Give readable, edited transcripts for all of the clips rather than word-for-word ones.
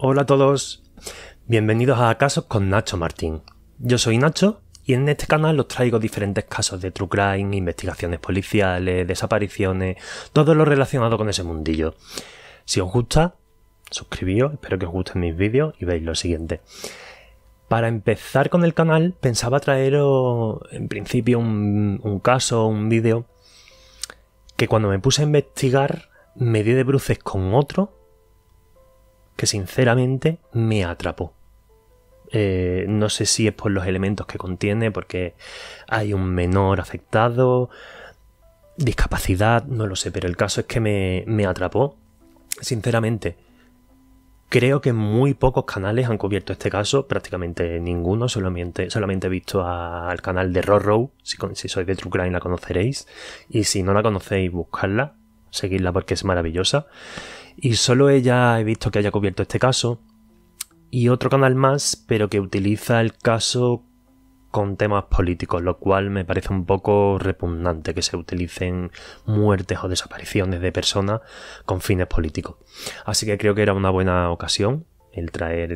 Hola a todos, bienvenidos a Casos con Nacho Martín. Yo soy Nacho y en este canal os traigo diferentes casos de true crime, investigaciones policiales, desapariciones, todo lo relacionado con ese mundillo. Si os gusta, suscribíos, espero que os gusten mis vídeos y veis lo siguiente. Para empezar con el canal pensaba traeros en principio un caso, un vídeo que cuando me puse a investigar me di de bruces con otro que sinceramente me atrapó. No sé si es por los elementos que contiene, porque hay un menor afectado, discapacidad, no lo sé, pero el caso es que me atrapó. Sinceramente, creo que muy pocos canales han cubierto este caso, prácticamente ninguno, solamente he visto al canal de Rorrow, si sois de True Crime la conoceréis, y si no la conocéis, buscadla, seguidla porque es maravillosa. Y solo ella he visto que haya cubierto este caso, y otro canal más, pero que utiliza el caso con temas políticos, lo cual me parece un poco repugnante que se utilicen muertes o desapariciones de personas con fines políticos. Así que creo que era una buena ocasión el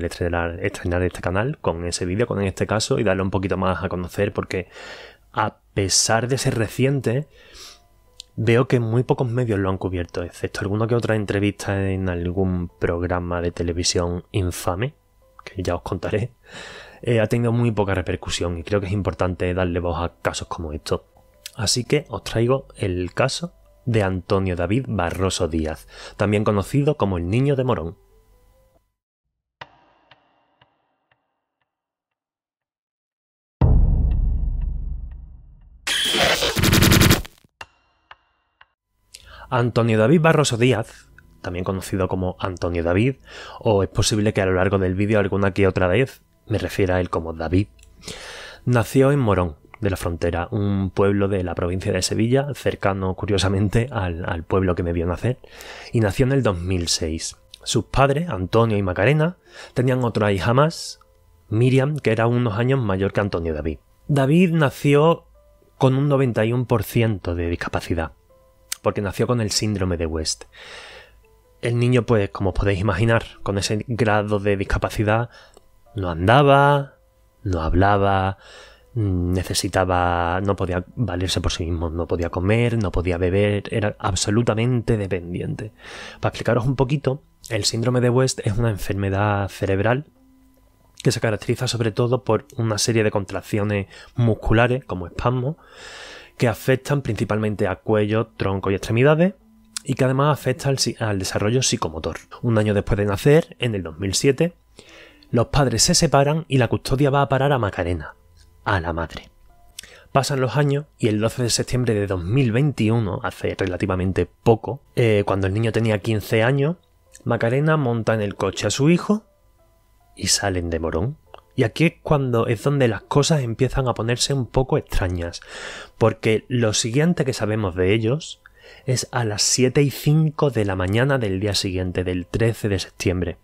estrenar este canal con ese vídeo, con este caso, y darlo un poquito más a conocer, porque a pesar de ser reciente, veo que muy pocos medios lo han cubierto, excepto alguna que otra entrevista en algún programa de televisión infame, que ya os contaré. Ha tenido muy poca repercusión y creo que es importante darle voz a casos como estos. Así que os traigo el caso de Antonio David Barroso Díaz, también conocido como el Niño de Morón. Antonio David Barroso Díaz, también conocido como Antonio David, o es posible que a lo largo del vídeo alguna que otra vez me refiera a él como David, nació en Morón de la Frontera, un pueblo de la provincia de Sevilla, cercano curiosamente al pueblo que me vio nacer, y nació en el 2006. Sus padres, Antonio y Macarena, tenían otra hija más, Miriam, que era unos años mayor que Antonio David. David nació con un 91% de discapacidad, porque nació con el síndrome de West. El niño, pues, como os podéis imaginar, con ese grado de discapacidad, no andaba, no hablaba, no podía valerse por sí mismo, no podía comer, no podía beber, era absolutamente dependiente. Para explicaros un poquito, el síndrome de West es una enfermedad cerebral que se caracteriza sobre todo por una serie de contracciones musculares, como espasmos, que afectan principalmente a cuello, tronco y extremidades, y que además afecta al desarrollo psicomotor. Un año después de nacer, en el 2007, los padres se separan y la custodia va a parar a Macarena, a la madre. Pasan los años y el 12 de septiembre de 2021, hace relativamente poco, cuando el niño tenía 15 años, Macarena monta en el coche a su hijo y salen de Morón. Y aquí es donde las cosas empiezan a ponerse un poco extrañas, porque lo siguiente que sabemos de ellos es a las 7:05 de la mañana del día siguiente, del 13 de septiembre,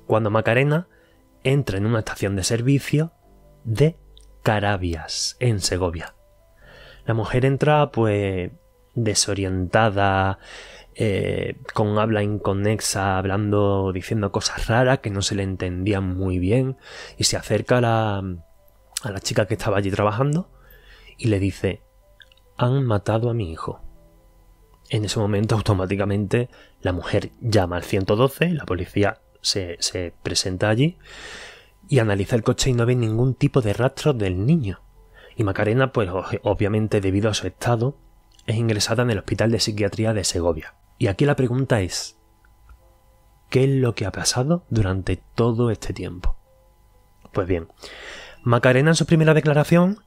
cuando Macarena entra en una estación de servicio de Carabias, en Segovia. La mujer entra, pues, desorientada, con habla inconexa, diciendo cosas raras que no se le entendían muy bien, y se acerca a la chica que estaba allí trabajando y le dice: han matado a mi hijo. En ese momento, automáticamente, la mujer llama al 112, la policía se presenta allí y analiza el coche y no ve ningún tipo de rastro del niño. Y Macarena, pues obviamente debido a su estado, es ingresada en el Hospital de Psiquiatría de Segovia. Y aquí la pregunta es: ¿qué es lo que ha pasado durante todo este tiempo? Pues bien, Macarena en su primera declaración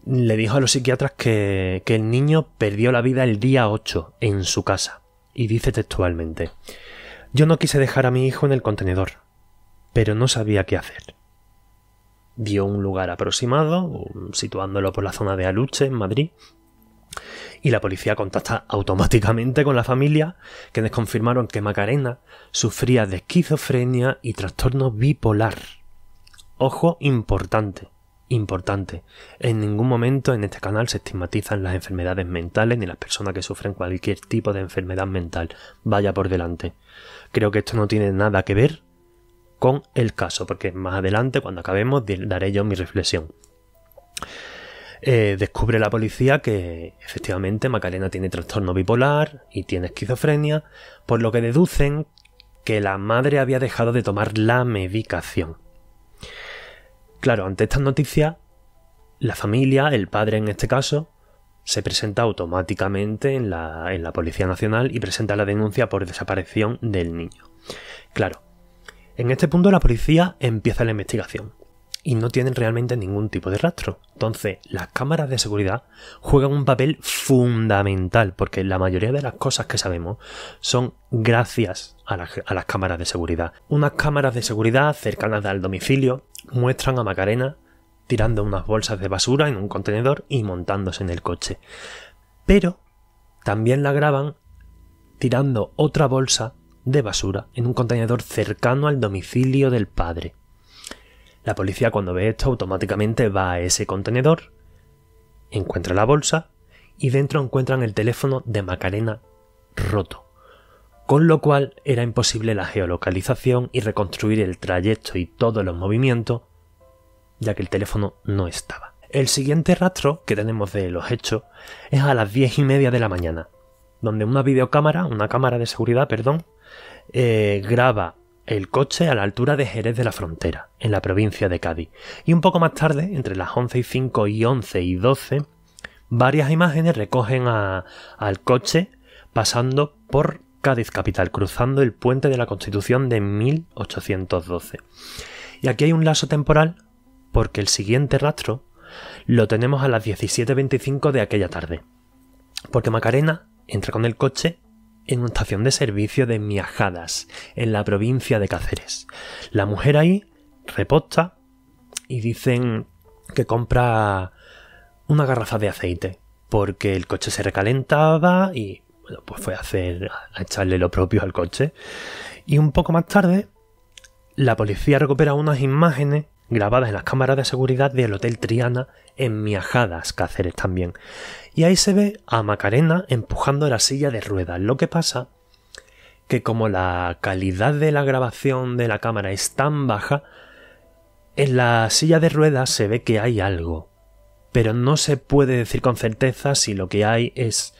le dijo a los psiquiatras que el niño perdió la vida el día 8 en su casa. Y dice textualmente: yo no quise dejar a mi hijo en el contenedor, pero no sabía qué hacer. Dio un lugar aproximado, situándolo por la zona de Aluche, en Madrid, y la policía contacta automáticamente con la familia, quienes confirmaron que Macarena sufría de esquizofrenia y trastorno bipolar. Ojo, importante. En ningún momento en este canal se estigmatizan las enfermedades mentales ni las personas que sufren cualquier tipo de enfermedad mental. Vaya por delante. Creo que esto no tiene nada que ver con el caso, porque más adelante, cuando acabemos, daré yo mi reflexión. Descubre la policía que efectivamente Macarena tiene trastorno bipolar y tiene esquizofrenia, por lo que deducen que la madre había dejado de tomar la medicación. Claro, ante estas noticias, la familia, el padre en este caso, se presenta automáticamente en la Policía Nacional y presenta la denuncia por desaparición del niño. Claro, en este punto la policía empieza la investigación y no tienen realmente ningún tipo de rastro. Entonces, las cámaras de seguridad juegan un papel fundamental, porque la mayoría de las cosas que sabemos son gracias a las cámaras de seguridad. Unas cámaras de seguridad cercanas al domicilio muestran a Macarena tirando unas bolsas de basura en un contenedor y montándose en el coche. Pero también la graban tirando otra bolsa de basura en un contenedor cercano al domicilio del padre. La policía, cuando ve esto, automáticamente va a ese contenedor, encuentra la bolsa y dentro encuentran el teléfono de Macarena roto, con lo cual era imposible la geolocalización y reconstruir el trayecto y todos los movimientos, ya que el teléfono no estaba. El siguiente rastro que tenemos de los hechos es a las 10:30 de la mañana, donde una cámara de seguridad, graba el coche a la altura de Jerez de la Frontera, en la provincia de Cádiz. Y un poco más tarde, entre las 11:05 y 11:12, varias imágenes recogen al coche pasando por Cádiz capital, cruzando el puente de la Constitución de 1812. Y aquí hay un lazo temporal porque el siguiente rastro lo tenemos a las 17:25 de aquella tarde. Porque Macarena entra con el coche en una estación de servicio de Miajadas, en la provincia de Cáceres. La mujer ahí reposta y dicen que compra una garrafa de aceite, porque el coche se recalentaba y bueno, pues fue a echarle lo propio al coche. Y un poco más tarde, la policía recupera unas imágenes grabadas en las cámaras de seguridad del Hotel Triana en Miajadas, Cáceres también. Y ahí se ve a Macarena empujando la silla de ruedas. Lo que pasa que como la calidad de la grabación de la cámara es tan baja, en la silla de ruedas se ve que hay algo, pero no se puede decir con certeza si lo que hay es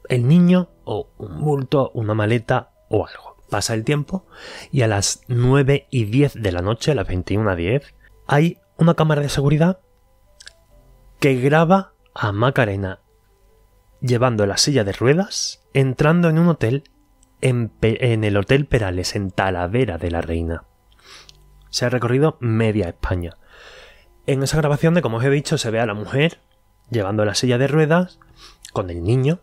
el niño o un bulto, una maleta o algo. Pasa el tiempo y a las 9:10 de la noche, a las 21:10, hay una cámara de seguridad que graba a Macarena llevando la silla de ruedas, entrando en un hotel en el Hotel Perales, en Talavera de la Reina. Se ha recorrido media España. En esa grabación, como os he dicho, se ve a la mujer llevando la silla de ruedas con el niño,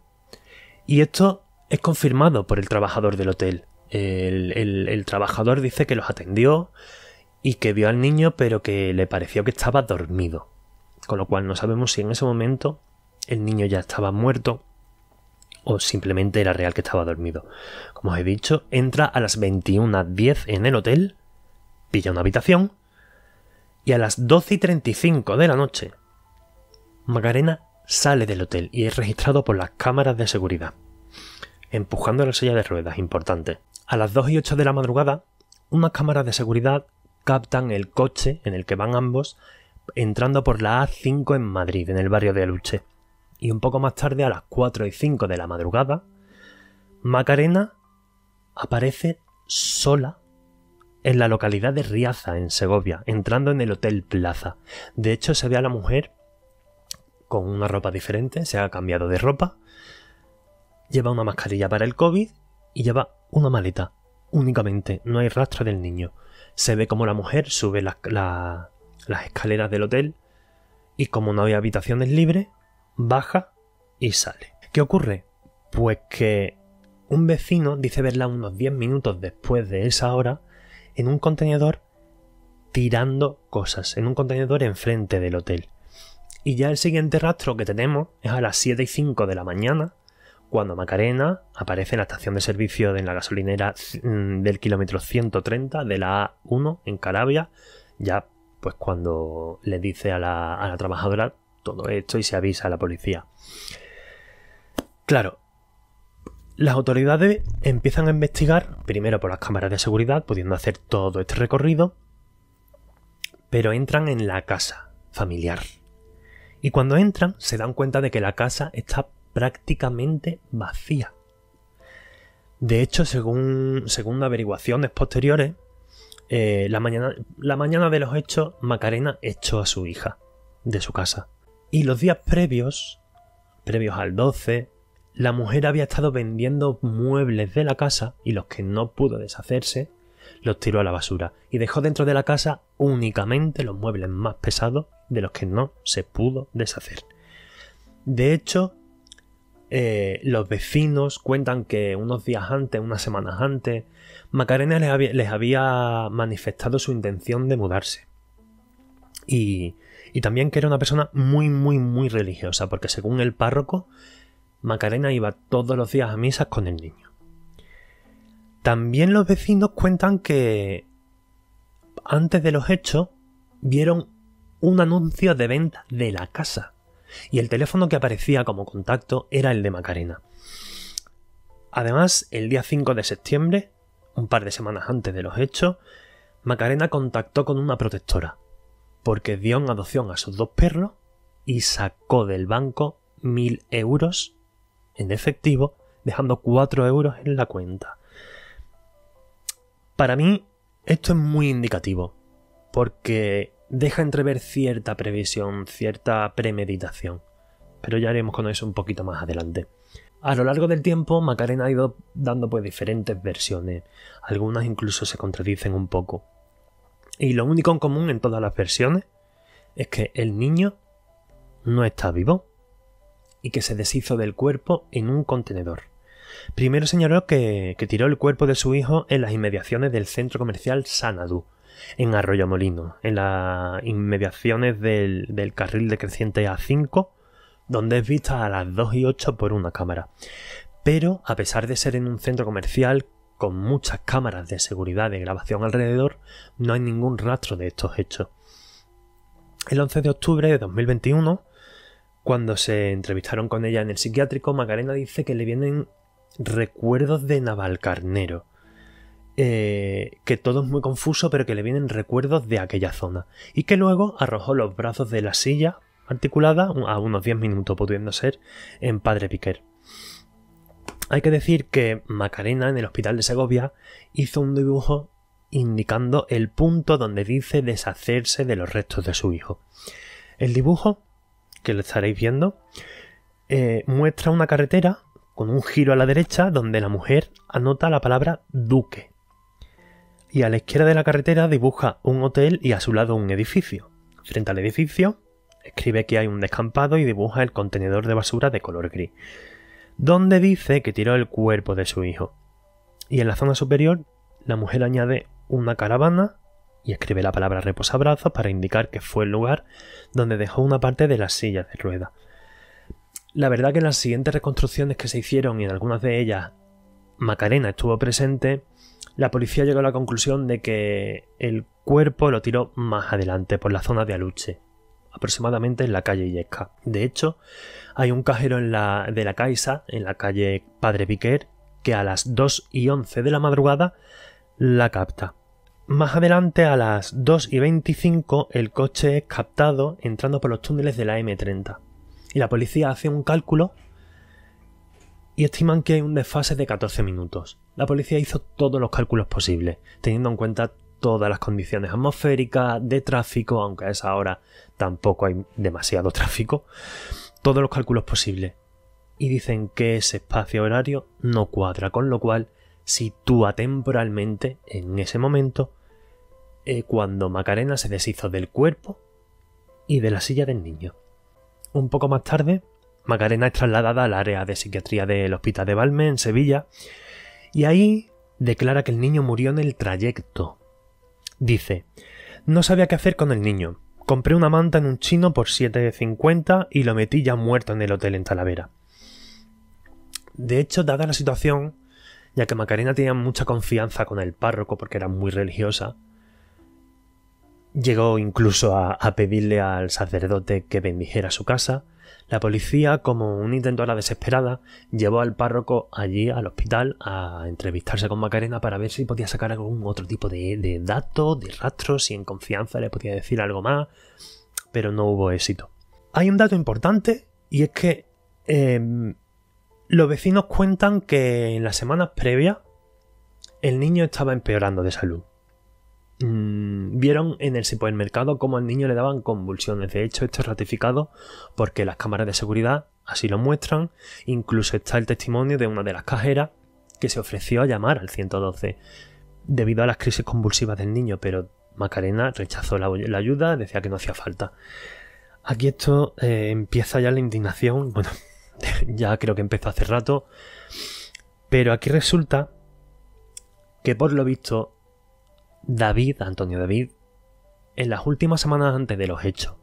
y esto es confirmado por el trabajador del hotel. El trabajador dice que los atendió y que vio al niño, pero que le pareció que estaba dormido, con lo cual no sabemos si en ese momento el niño ya estaba muerto o simplemente era real que estaba dormido. Como os he dicho, entra a las 21:10 en el hotel, pilla una habitación y a las 12:35 de la noche Macarena sale del hotel y es registrado por las cámaras de seguridad, empujando la silla de ruedas, importante. A las 2:08 de la madrugada, unas cámaras de seguridad captan el coche en el que van ambos entrando por la A5 en Madrid, en el barrio de Aluche. Y un poco más tarde, a las 4:05 de la madrugada, Macarena aparece sola en la localidad de Riaza, en Segovia, entrando en el Hotel Plaza. De hecho, se ve a la mujer con una ropa diferente, se ha cambiado de ropa, lleva una mascarilla para el COVID y lleva una maleta únicamente, no hay rastro del niño. Se ve como la mujer sube las escaleras del hotel y, como no hay habitaciones libres, baja y sale. ¿Qué ocurre? Pues que un vecino dice verla unos 10 minutos después de esa hora en un contenedor tirando cosas, en un contenedor enfrente del hotel. Y ya el siguiente rastro que tenemos es a las 7:05 de la mañana, cuando Macarena aparece en la estación de servicio en la gasolinera del kilómetro 130 de la A1 en Carabia, ya pues cuando le dice a la trabajadora todo esto y se avisa a la policía. Claro, Las autoridades empiezan a investigar, primero por las cámaras de seguridad, pudiendo hacer todo este recorrido, pero entran en la casa familiar. Y cuando entran, se dan cuenta de que la casa está prácticamente vacía. De hecho, según averiguaciones posteriores, la mañana de los hechos, Macarena echó a su hija de su casa. Y los días previos al 12, la mujer había estado vendiendo muebles de la casa y los que no pudo deshacerse los tiró a la basura y dejó dentro de la casa únicamente los muebles más pesados de los que no se pudo deshacer. De hecho, los vecinos cuentan que unas semanas antes, Macarena les había manifestado su intención de mudarse. Y también que era una persona muy, muy, muy religiosa, porque según el párroco, Macarena iba todos los días a misas con el niño. También los vecinos cuentan que antes de los hechos vieron un anuncio de venta de la casa y el teléfono que aparecía como contacto era el de Macarena. Además, el día 5 de septiembre, un par de semanas antes de los hechos, Macarena contactó con una protectora porque dio en adopción a sus 2 perros y sacó del banco 1.000 euros en efectivo, dejando 4 euros en la cuenta. Para mí, esto es muy indicativo, porque deja entrever cierta previsión, cierta premeditación, pero ya haremos con eso un poquito más adelante. A lo largo del tiempo, Macarena ha ido dando diferentes versiones, algunas incluso se contradicen un poco. Y lo único en común en todas las versiones es que el niño no está vivo y que se deshizo del cuerpo en un contenedor. Primero señaló que tiró el cuerpo de su hijo en las inmediaciones del centro comercial Xanadu, en Arroyomolinos, en las inmediaciones del carril decreciente A5, donde es vista a las 2:08 por una cámara. Pero, a pesar de ser en un centro comercial con muchas cámaras de seguridad de grabación alrededor, no hay ningún rastro de estos hechos. El 11 de octubre de 2021, cuando se entrevistaron con ella en el psiquiátrico, Macarena dice que le vienen recuerdos de Navalcarnero, que todo es muy confuso, pero que le vienen recuerdos de aquella zona, y que luego arrojó los brazos de la silla articulada a unos 10 minutos, pudiendo ser en Padre Piquer. Hay que decir que Macarena en el hospital de Segovia hizo un dibujo indicando el punto donde dice deshacerse de los restos de su hijo. El dibujo, que lo estaréis viendo, muestra una carretera con un giro a la derecha donde la mujer anota la palabra Duque. Y a la izquierda de la carretera dibuja un hotel y a su lado un edificio. Frente al edificio escribe que hay un descampado y dibuja el contenedor de basura de color gris, donde dice que tiró el cuerpo de su hijo. Y en la zona superior la mujer añade una caravana y escribe la palabra reposabrazos para indicar que fue el lugar donde dejó una parte de las sillas de ruedas. La verdad que en las siguientes reconstrucciones que se hicieron y en algunas de ellas Macarena estuvo presente, la policía llegó a la conclusión de que el cuerpo lo tiró más adelante por la zona de Aluche, aproximadamente en la calle Illescas. De hecho, hay un cajero de la Caixa, en la calle Padre Piquer, que a las 2:11 de la madrugada la capta. Más adelante, a las 2:25, el coche es captado entrando por los túneles de la M30. Y la policía hace un cálculo y estiman que hay un desfase de 14 minutos. La policía hizo todos los cálculos posibles, teniendo en cuenta todas las condiciones atmosféricas, de tráfico, aunque a esa hora tampoco hay demasiado tráfico, todos los cálculos posibles. Y dicen que ese espacio horario no cuadra, con lo cual sitúa temporalmente en ese momento cuando Macarena se deshizo del cuerpo y de la silla del niño. Un poco más tarde, Macarena es trasladada al área de psiquiatría del Hospital de Valme, en Sevilla, y ahí declara que el niño murió en el trayecto. Dice: no sabía qué hacer con el niño. Compré una manta en un chino por 7,50 y lo metí ya muerto en el hotel en Talavera. De hecho, dada la situación, ya que Macarena tenía mucha confianza con el párroco porque era muy religiosa, Llegó incluso a pedirle al sacerdote que bendijera su casa. La policía, como un intento a la desesperada, llevó al párroco allí al hospital a entrevistarse con Macarena para ver si podía sacar algún otro tipo de datos, de rastros, si en confianza le podía decir algo más, pero no hubo éxito. Hay un dato importante y es que los vecinos cuentan que en las semanas previas el niño estaba empeorando de salud. Vieron en el supermercado cómo al niño le daban convulsiones. De hecho, esto es ratificado porque las cámaras de seguridad así lo muestran. Incluso está el testimonio de una de las cajeras que se ofreció a llamar al 112 debido a las crisis convulsivas del niño, pero Macarena rechazó la ayuda, decía que no hacía falta. Aquí esto empieza ya la indignación. Bueno, ya creo que empezó hace rato, pero aquí resulta que por lo visto Antonio David, en las últimas semanas antes de los hechos,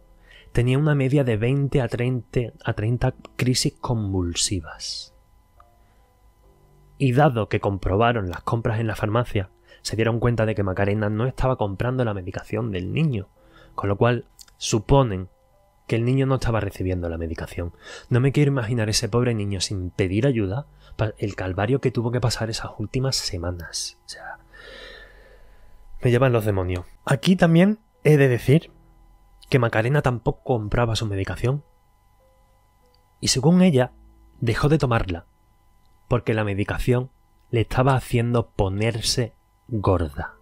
tenía una media de 20 a 30 crisis convulsivas. Y dado que comprobaron las compras en la farmacia, se dieron cuenta de que Macarena no estaba comprando la medicación del niño, con lo cual suponen que el niño no estaba recibiendo la medicación. No me quiero imaginar ese pobre niño sin pedir ayuda, el calvario que tuvo que pasar esas últimas semanas. O sea, me llevan los demonios. Aquí también he de decir que Macarena tampoco compraba su medicación. Y según ella, dejó de tomarla porque la medicación le estaba haciendo ponerse gorda.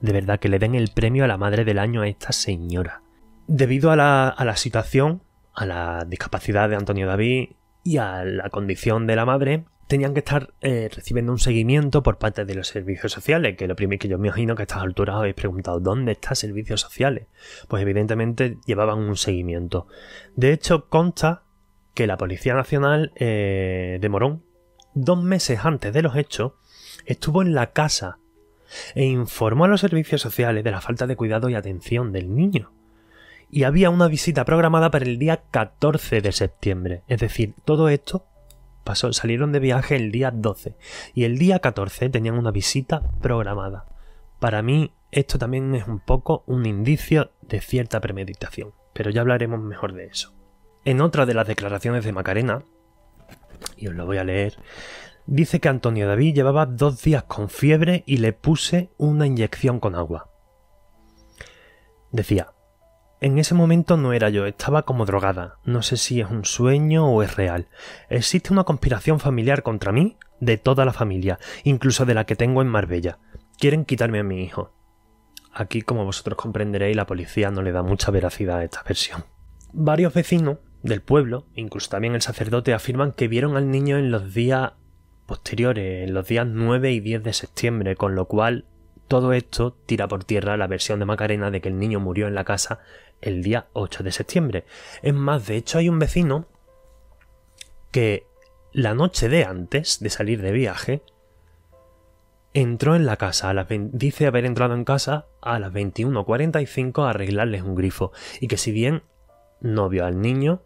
De verdad que le den el premio a la madre del año a esta señora. Debido a la situación, a la discapacidad de Antonio David y a la condición de la madre, tenían que estar recibiendo un seguimiento por parte de los servicios sociales, que lo primero que yo me imagino que a estas alturas os habéis preguntado, ¿dónde están servicios sociales? Pues evidentemente llevaban un seguimiento. De hecho, consta que la Policía Nacional de Morón, 2 meses antes de los hechos, estuvo en la casa e informó a los servicios sociales de la falta de cuidado y atención del niño. Y había una visita programada para el día 14 de septiembre. Es decir, todo esto salieron de viaje el día 12 y el día 14 tenían una visita programada. Para mí esto también es un poco un indicio de cierta premeditación, pero ya hablaremos mejor de eso. En otra de las declaraciones de Macarena, y os lo voy a leer, dice que Antonio David llevaba 2 días con fiebre y le puse una inyección con agua. Decía: en ese momento no era yo, estaba como drogada. No sé si es un sueño o es real. Existe una conspiración familiar contra mí, de toda la familia, incluso de la que tengo en Marbella. Quieren quitarme a mi hijo. Aquí, como vosotros comprenderéis, la policía no le da mucha veracidad a esta versión. Varios vecinos del pueblo, incluso también el sacerdote, afirman que vieron al niño en los días posteriores, en los días 9 y 10 de septiembre, con lo cual todo esto tira por tierra la versión de Macarena de que el niño murió en la casa el día 8 de septiembre. Es más, de hecho hay un vecino que la noche de antes de salir de viaje entró en la casa, dice haber entrado en casa a las 21:45 a arreglarles un grifo, y que si bien no vio al niño,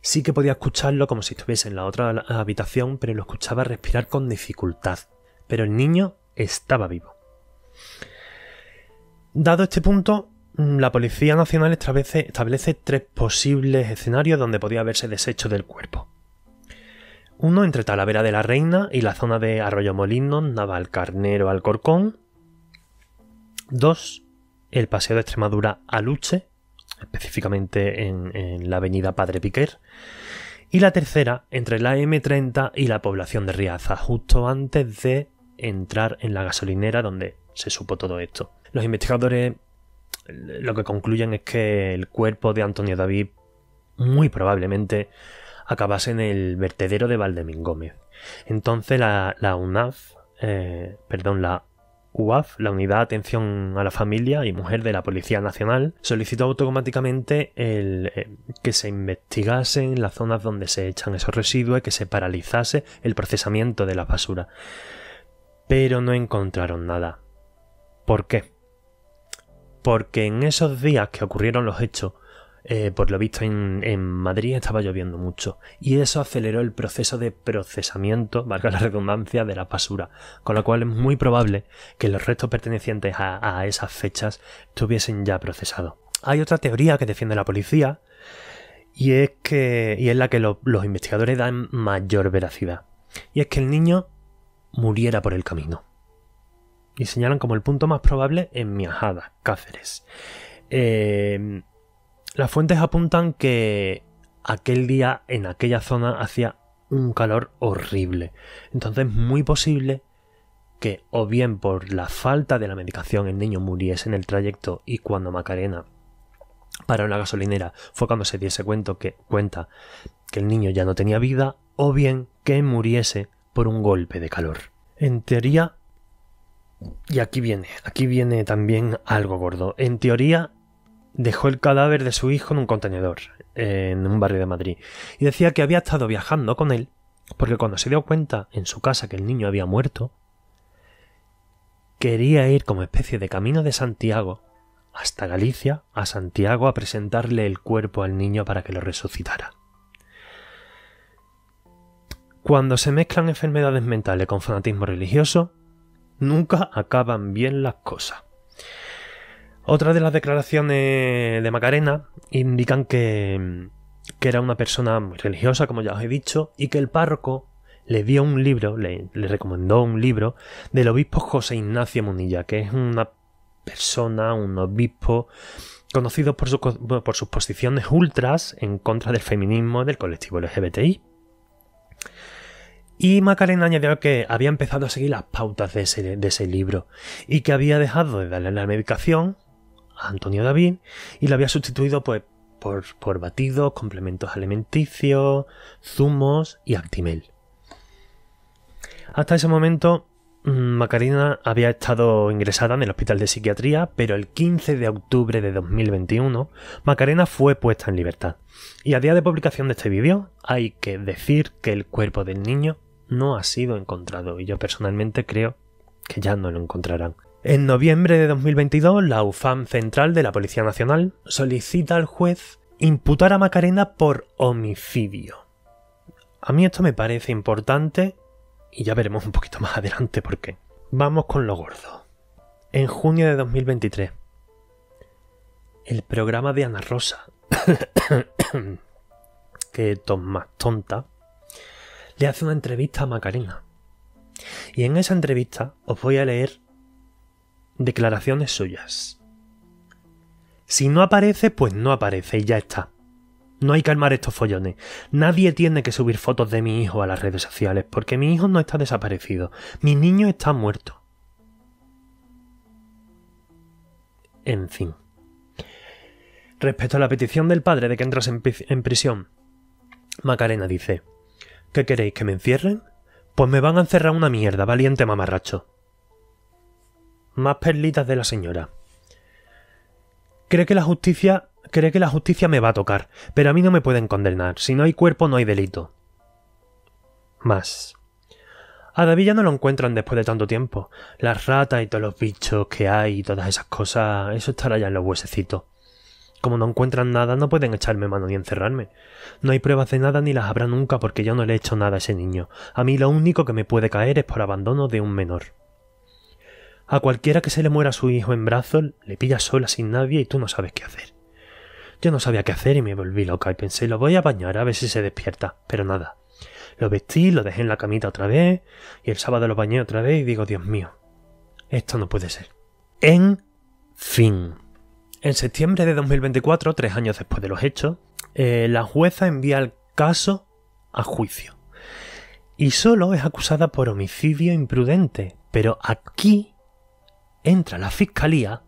sí que podía escucharlo como si estuviese en la otra habitación, pero lo escuchaba respirar con dificultad. Pero el niño estaba vivo. Dado este punto, la Policía Nacional establece 3 posibles escenarios donde podía haberse deshecho del cuerpo. Uno entre Talavera de la Reina y la zona de Arroyomolinos, Navalcarnero, Alcorcón. 2, el Paseo de Extremadura a Luche, específicamente en la avenida Padre Piquer. Y la tercera, entre la M30 y la población de Riaza, justo antes de entrar en la gasolinera donde se supo todo esto. Los investigadores lo que concluyen es que el cuerpo de Antonio David muy probablemente acabase en el vertedero de Valdemín Gómez. Entonces la UAF, la Unidad de Atención a la Familia y Mujer de la Policía Nacional, solicitó automáticamente que se investigasen las zonas donde se echan esos residuos y que se paralizase el procesamiento de la basura. Pero no encontraron nada. ¿Por qué? Porque en esos días que ocurrieron los hechos, Por lo visto en Madrid estaba lloviendo mucho y eso aceleró el proceso de procesamiento, valga la redundancia, de la basura, con lo cual es muy probable que los restos pertenecientes a esas fechas estuviesen ya procesados. Hay otra teoría que defiende la policía y es la que los investigadores dan mayor veracidad, y es que el niño muriera por el camino. Y señalan como el punto más probable en Miajadas, Cáceres. Las fuentes apuntan que aquel día en aquella zona hacía un calor horrible. Entonces es muy posible que o bien por la falta de la medicación el niño muriese en el trayecto y cuando Macarena paró en la gasolinera fue cuando se diese cuenta que el niño ya no tenía vida, o bien que muriese por un golpe de calor. En teoría, y aquí viene también algo gordo, en teoría dejó el cadáver de su hijo en un contenedor en un barrio de Madrid y decía que había estado viajando con él porque cuando se dio cuenta en su casa que el niño había muerto, quería ir como especie de camino de Santiago hasta Galicia, a Santiago, a presentarle el cuerpo al niño para que lo resucitara. Cuando se mezclan enfermedades mentales con fanatismo religioso, nunca acaban bien las cosas. Otra de las declaraciones de Macarena indican que era una persona muy religiosa, como ya os he dicho, y que el párroco le dio un libro, le recomendó un libro del obispo José Ignacio Munilla, que es una persona, un obispo conocido por sus posiciones ultras en contra del feminismo del colectivo LGBTI. Y Macarena añadió que había empezado a seguir las pautas de ese libro y que había dejado de darle la medicación a Antonio David y lo había sustituido pues por batidos, complementos alimenticios, zumos y Actimel. Hasta ese momento Macarena había estado ingresada en el hospital de psiquiatría, pero el 15 de octubre de 2021 Macarena fue puesta en libertad. Y a día de publicación de este vídeo hay que decir que el cuerpo del niño no ha sido encontrado y yo personalmente creo que ya no lo encontrarán. En noviembre de 2022 la UFAM Central de la Policía Nacional solicita al juez imputar a Macarena por homicidio. A mí esto me parece importante y ya veremos un poquito más adelante por qué. Vamos con lo gordo. En junio de 2023 el programa de Ana Rosa que es más tonta, le hace una entrevista a Macarena. Y en esa entrevista os voy a leer declaraciones suyas. Si no aparece, pues no aparece y ya está. No hay que armar estos follones. Nadie tiene que subir fotos de mi hijo a las redes sociales, porque mi hijo no está desaparecido. Mi niño está muerto. En fin. Respecto a la petición del padre de que entras en prisión, Macarena dice: ¿qué queréis, que me encierren? Pues me van a encerrar una mierda, valiente mamarracho. Más perlitas de la señora. Cree que la justicia me va a tocar, pero a mí no me pueden condenar. Si no hay cuerpo, no hay delito. Más. A David ya no lo encuentran después de tanto tiempo. Las ratas y todos los bichos que hay y todas esas cosas, eso estará ya en los huesecitos. Como no encuentran nada, no pueden echarme mano ni encerrarme. No hay pruebas de nada ni las habrá nunca porque yo no le he hecho nada a ese niño. A mí lo único que me puede caer es por abandono de un menor. A cualquiera que se le muera su hijo en brazos, le pillas sola sin nadie y tú no sabes qué hacer. Yo no sabía qué hacer y me volví loca y pensé, lo voy a bañar a ver si se despierta, pero nada. Lo vestí, lo dejé en la camita otra vez y el sábado lo bañé otra vez y digo, Dios mío, esto no puede ser. En fin. En septiembre de 2024, 3 años después de los hechos, la jueza envía el caso a juicio. Y solo es acusada por homicidio imprudente. Pero aquí entra la fiscalía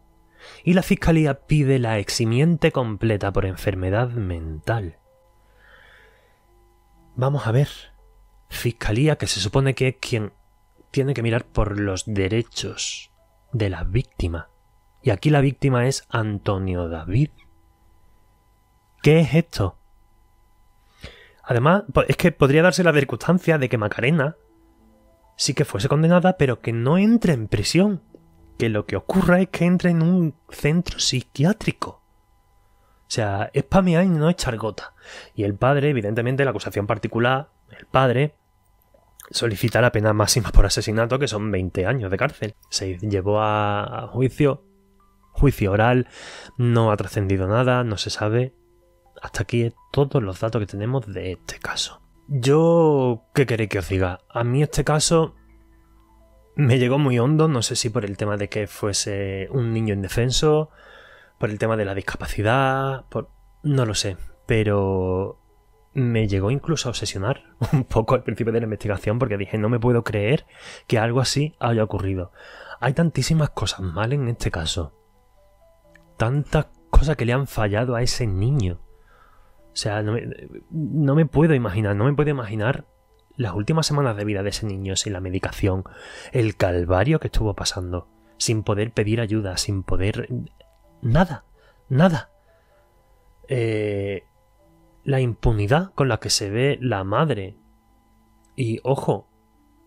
y la fiscalía pide la eximiente completa por enfermedad mental. Vamos a ver. Fiscalía, que se supone que es quien tiene que mirar por los derechos de la víctima. Y aquí la víctima es Antonio David. ¿Qué es esto? Además, es que podría darse la circunstancia de que Macarena sí que fuese condenada, pero que no entre en prisión. Que lo que ocurra es que entre en un centro psiquiátrico. sea, es spamear y no echar gota. Y el padre, evidentemente, la acusación particular, el padre solicita la pena máxima por asesinato, que son 20 años de cárcel. Se llevó a juicio oral, no ha trascendido nada, no se sabe. Hasta aquí todos los datos que tenemos de este caso. Yo, ¿qué queréis que os diga? A mí este caso me llegó muy hondo, no sé si por el tema de que fuese un niño indefenso, por el tema de la discapacidad, no lo sé, pero me llegó incluso a obsesionar un poco al principio de la investigación, porque dije, no me puedo creer que algo así haya ocurrido. Hay tantísimas cosas mal en este caso, tantas cosas que le han fallado a ese niño. O sea, no me puedo imaginar las últimas semanas de vida de ese niño sin la medicación, el calvario que estuvo pasando, sin poder pedir ayuda, sin poder... Nada. La impunidad con la que se ve la madre. Y, ojo,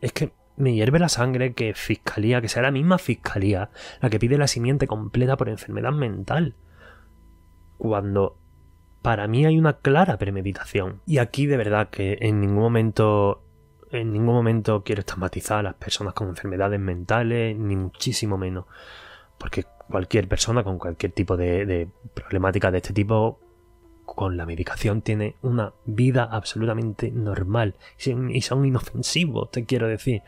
es que me hierve la sangre que fiscalía, que sea la misma fiscalía la que pide la simiente completa por enfermedad mental. Cuando... para mí hay una clara premeditación. Y aquí de verdad que en ningún momento quiero estigmatizar a las personas con enfermedades mentales, ni muchísimo menos. Porque cualquier persona con cualquier tipo de problemática de este tipo, con la medicación tiene una vida absolutamente normal. Y son inofensivos, te quiero decir.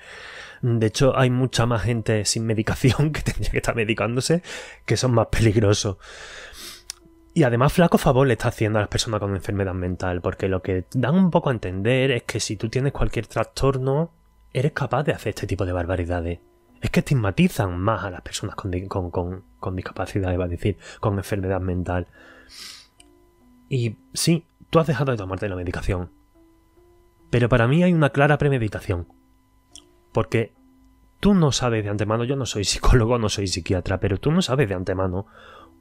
De hecho, hay mucha más gente sin medicación que tendría que estar medicándose, que son más peligrosos. Y además flaco favor le está haciendo a las personas con enfermedad mental, porque lo que dan un poco a entender es que si tú tienes cualquier trastorno, eres capaz de hacer este tipo de barbaridades. Es que estigmatizan más a las personas con discapacidad, iba a decir, con enfermedad mental. Y sí, tú has dejado de tomarte la medicación. Pero para mí hay una clara premeditación. Porque tú no sabes de antemano, yo no soy psicólogo, no soy psiquiatra, pero tú no sabes de antemano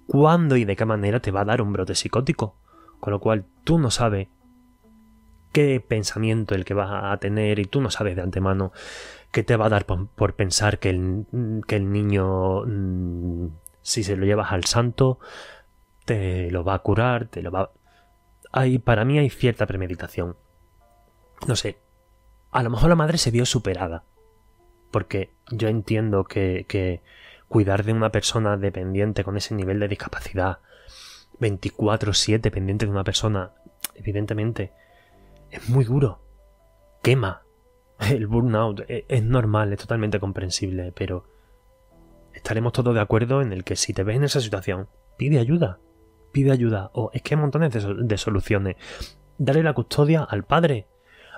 cuándo y de qué manera te va a dar un brote psicótico. Con lo cual tú no sabes qué pensamiento el que vas a tener y tú no sabes de antemano qué te va a dar por pensar que el niño, si se lo llevas al santo, te lo va a curar, para mí hay cierta premeditación. No sé, a lo mejor la madre se vio superada, porque yo entiendo que cuidar de una persona dependiente con ese nivel de discapacidad 24/7 pendiente de una persona, evidentemente, es muy duro. Quema. El burnout es normal, es totalmente comprensible, pero estaremos todos de acuerdo en el que si te ves en esa situación, pide ayuda. O es que hay montones de soluciones. Dale la custodia al padre.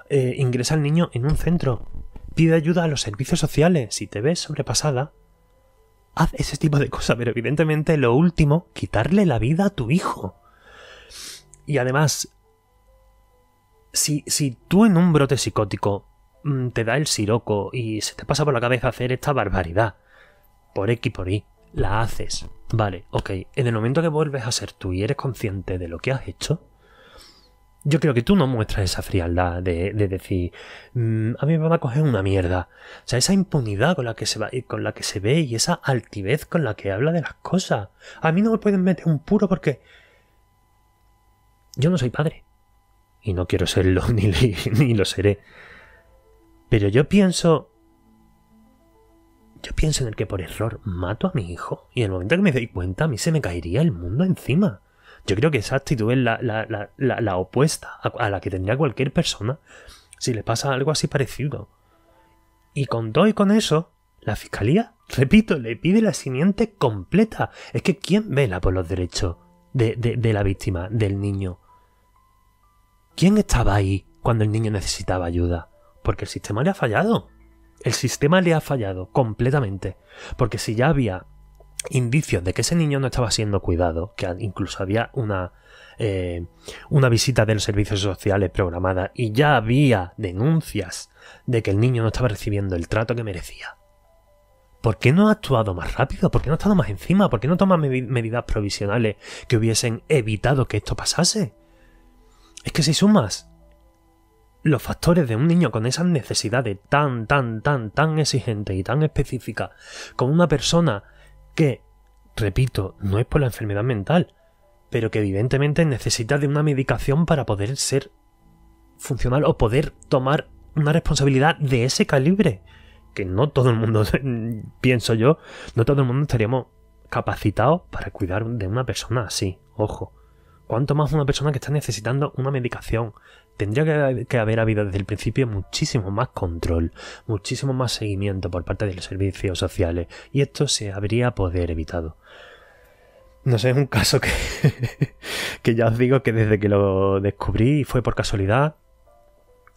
Ingresa al niño en un centro. Pide ayuda a los servicios sociales. Si te ves sobrepasada, haz ese tipo de cosas, pero evidentemente lo último, quitarle la vida a tu hijo. Y además, si tú en un brote psicótico te da el siroco y se te pasa por la cabeza hacer esta barbaridad, por X por Y, la haces. Vale, ok. En el momento que vuelves a ser tú y eres consciente de lo que has hecho, yo creo que tú no muestras esa frialdad de decir, a mí me van a coger una mierda. O sea, esa impunidad con la que se ve y esa altivez con la que habla de las cosas. A mí no me pueden meter un puro porque yo no soy padre. Y no quiero serlo, ni lo seré. Pero yo pienso en el que por error mato a mi hijo. Y en el momento que me doy cuenta, a mí se me caería el mundo encima. Yo creo que esa actitud es la opuesta a la que tendría cualquier persona si le pasa algo así parecido. Y con todo y con eso, la fiscalía, repito, le pide la simiente completa. Es que ¿quién vela por los derechos de la víctima, del niño? ¿Quién estaba ahí cuando el niño necesitaba ayuda? Porque el sistema le ha fallado. El sistema le ha fallado completamente. Porque si ya había indicios de que ese niño no estaba siendo cuidado, que incluso había una visita de los servicios sociales programada y ya había denuncias de que el niño no estaba recibiendo el trato que merecía, ¿por qué no ha actuado más rápido? ¿Por qué no ha estado más encima? ¿Por qué no toma medidas provisionales que hubiesen evitado que esto pasase? Es que si sumas los factores de un niño con esas necesidades tan exigentes y tan específicas, con una persona que, repito, no es por la enfermedad mental, pero que evidentemente necesita de una medicación para poder ser funcional o poder tomar una responsabilidad de ese calibre. Que no todo el mundo, pienso yo, no todo el mundo estaríamos capacitados para cuidar de una persona así. Ojo, cuanto más una persona que está necesitando una medicación. Tendría que haber habido desde el principio muchísimo más control, muchísimo más seguimiento por parte de los servicios sociales, y esto se habría poder evitado. No sé, es un caso que ya os digo que desde que lo descubrí fue por casualidad,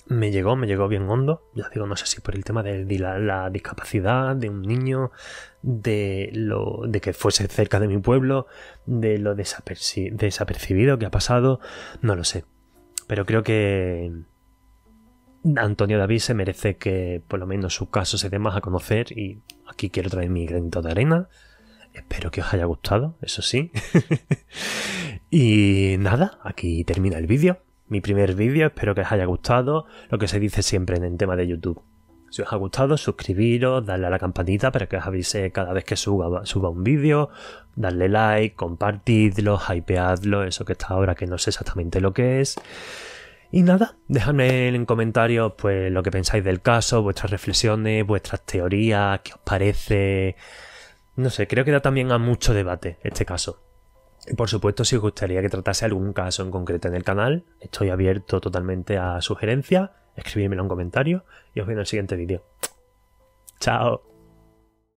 me llegó bien hondo. Ya digo, no sé si por el tema de la discapacidad de un niño, de que fuese cerca de mi pueblo, de lo desapercibido que ha pasado, no lo sé. Pero creo que Antonio David se merece que por lo menos su caso se dé más a conocer, y aquí quiero traer mi granito de arena. Espero que os haya gustado, eso sí. Y nada, aquí termina el vídeo. Mi primer vídeo, espero que os haya gustado. Lo que se dice siempre en el tema de YouTube. Si os ha gustado, suscribiros, darle a la campanita para que os avise cada vez que suba un vídeo, darle like, compartidlo, hypeadlo, eso que está ahora que no sé exactamente lo que es. Y nada, dejadme en comentarios pues lo que pensáis del caso, vuestras reflexiones, vuestras teorías, qué os parece. No sé, creo que da también a mucho debate este caso. Y por supuesto, si os gustaría que tratase algún caso en concreto en el canal, estoy abierto totalmente a sugerencias. Escribidmelo en comentarios y os veo en el siguiente vídeo. ¡Chao!